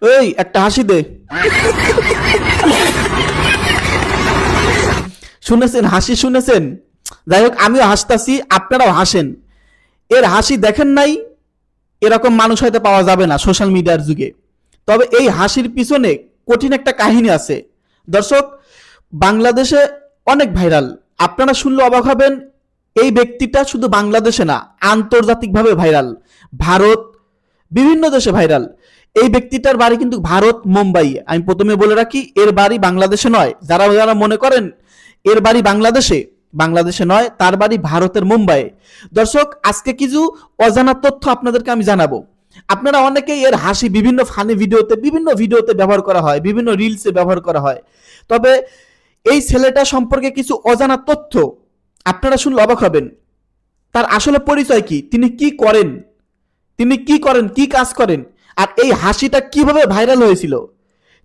এই একটা হাসি দে। শুনেছেন হাসি, শুনেছেন? যাই হোক, আমিও হাসতাছি, আপনারাও হাসেন। এর হাসি দেখেন নাই? এরকম মানুষ হয়তো পাওয়া যাবে না সোশ্যাল মিডিয়ার যুগে। তবে এই হাসির পিছনে কঠিন একটা কাহিনী আছে। দর্শক, বাংলাদেশে অনেক ভাইরাল, আপনারা শুনলে অবাক হবেন। এই ব্যক্তিটা শুধু বাংলাদেশে না, আন্তর্জাতিকভাবে ভাইরাল, ভারত, বিভিন্ন দেশে ভাইরাল। এই ব্যক্তিটার বাড়ি কিন্তু ভারত, মুম্বাই। আমি প্রথমে বলে রাখি, এর বাড়ি বাংলাদেশে নয়। যারা যারা মনে করেন এর বাড়ি বাংলাদেশে, বাংলাদেশে নয়, তার বাড়ি ভারতের মুম্বাই। দর্শক, আজকে কিছু অজানা তথ্য আপনাদেরকে আমি জানাবো। আপনারা অনেকেই এর হাসি বিভিন্ন ফানি ভিডিওতে, বিভিন্ন ভিডিওতে ব্যবহার করা হয়, বিভিন্ন রিলসে ব্যবহার করা হয়। তবে এই ছেলেটা সম্পর্কে কিছু অজানা তথ্য আপনারা শুনলে অবাক হবেন। তার আসলে পরিচয় কি, তিনি কি করেন, তিনি কি করেন, কি কাজ করেন, আর এই হাসিটা কিভাবে ভাইরাল হয়েছিল।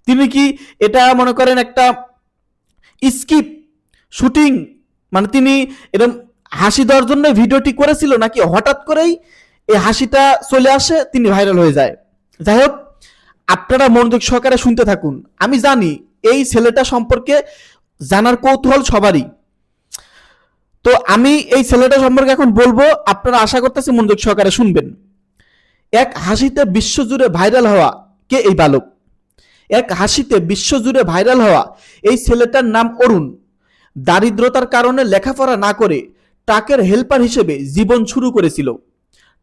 তিনি কি এটা মনে করেন একটা স্কিপ শুটিং, মানে তিনি এরকম হাসি দেওয়ার জন্য ভিডিওটি করেছিল, নাকি হঠাৎ করেই এই হাসিটা চলে আসে, তিনি ভাইরাল হয়ে যায়। যাই হোক, আপনারা মনোযোগ সহকারে শুনতে থাকুন। আমি জানি এই ছেলেটা সম্পর্কে জানার কৌতূহল সবারই। তো আমি এই ছেলেটা সম্পর্কে এখন বলবো, আপনারা আশা করতেছি মনোযোগ সহকারে শুনবেন। এক হাসিতে বিশ্বজুড়ে ভাইরাল হওয়া কে এই বালক? এক হাসিতে বিশ্বজুড়ে ভাইরাল হওয়া এই ছেলেটার নাম অরুণ। দারিদ্রতার কারণে লেখাপড়া না করে ট্রাকের হেল্পার হিসেবে জীবন শুরু করেছিল।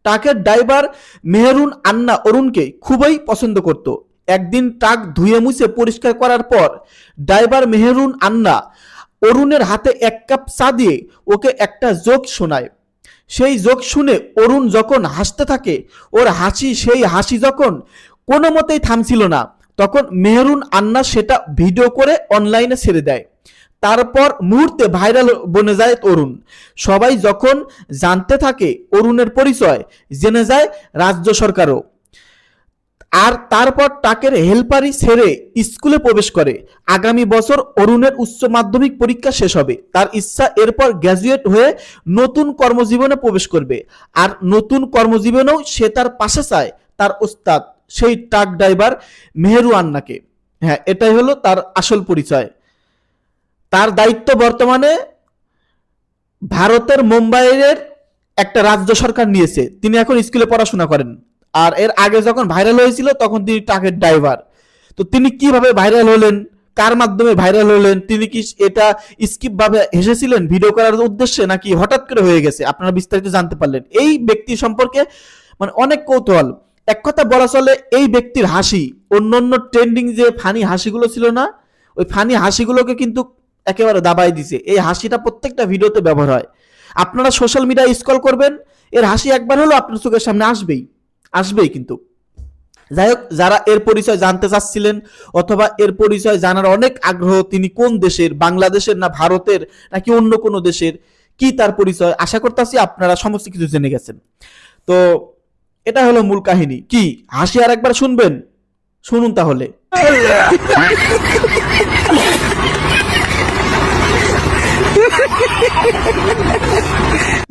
ট্রাকের ড্রাইভার মেহরুন আন্না অরুণকে খুবই পছন্দ করত। একদিন ট্রাক ধুয়ে মুছে পরিষ্কার করার পর ড্রাইভার মেহরুন আন্না অরুণের হাতে এক কাপ চা দিয়ে ওকে একটা জোক শোনায়। সেই জোক শুনে অরুণ যখন হাসতে থাকে, ওর হাসি, সেই হাসি যখন কোনো মতেই থামছিল না, তখন মেহরুন আন্না সেটা ভিডিও করে অনলাইনে ছেড়ে দেয়। তারপর মুহূর্তে ভাইরাল বনে যায় অরুণ। সবাই যখন জানতে থাকে অরুণের পরিচয়, জেনে যায় রাজ্য সরকারও। আর তারপর ট্রাকের হেল্পারি ছেড়ে স্কুলে প্রবেশ করে। আগামী বছর অরুণের উচ্চ মাধ্যমিক পরীক্ষা শেষ হবে। তার ইচ্ছা এরপর গ্র্যাজুয়েট হয়ে নতুন কর্মজীবনে প্রবেশ করবে। আর নতুন কর্মজীবনেও সে তার পাশে চায় তার ওস্তাদ, সেই ট্রাক ড্রাইভার মেহেরু আন্নাকে। হ্যাঁ, এটাই হলো তার আসল পরিচয়। তার দায়িত্ব বর্তমানে ভারতের মুম্বাইয়ের একটা রাজ্য সরকার নিয়েছে। তিনি এখন স্কুলে পড়াশোনা করেন। আর এর আগে যখন ভাইরাল হয়েছিল তখন তিনি ট্রাকের ড্রাইভার। তো তিনি কিভাবে ভাইরাল হলেন, কার মাধ্যমে ভাইরাল হলেন, তিনি কি এটা স্কিপ ভাবে হেসেছিলেন ভিডিও করার উদ্দেশ্যে, নাকি হঠাৎ করে হয়ে গেছে, আপনারা বিস্তারিত জানতে পারলেন। এই ব্যক্তি সম্পর্কে মানে অনেক কৌতূহল। এক কথা বলা চলে, এই ব্যক্তির হাসি অন্যান্য ট্রেন্ডিং যে ফানি হাসিগুলো ছিল না, ওই ফানি হাসিগুলোকে কিন্তু একেবারে দাবাই দিছে। এই হাসিটা প্রত্যেকটা ভিডিওতে ব্যবহার হয়। আপনারা সোশ্যাল মিডিয়া স্ক্রল করবেন, এর হাসি একবার হলো আপনার চোখের সামনে আসবেই, আসবেই কিন্তু। যাই হোক, যারা এর পরিচয় জানতে চাচ্ছিলেন অথবা এর পরিচয় জানার অনেক আগ্রহ, তিনি কোন দেশের, বাংলাদেশের না ভারতের নাকি অন্য কোনো দেশের, কি তার পরিচয়, আশা করতেছি আপনারা সমস্ত কিছু জেনে গেছেন। তো এটা হলো মূল কাহিনী। কি হাসি আর একবার শুনবেন? শুনুন তাহলে।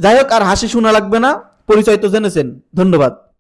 যাই হোক, আর হাসি শোনা লাগবে না, পরিচয় তো জেনেছেন। ধন্যবাদ।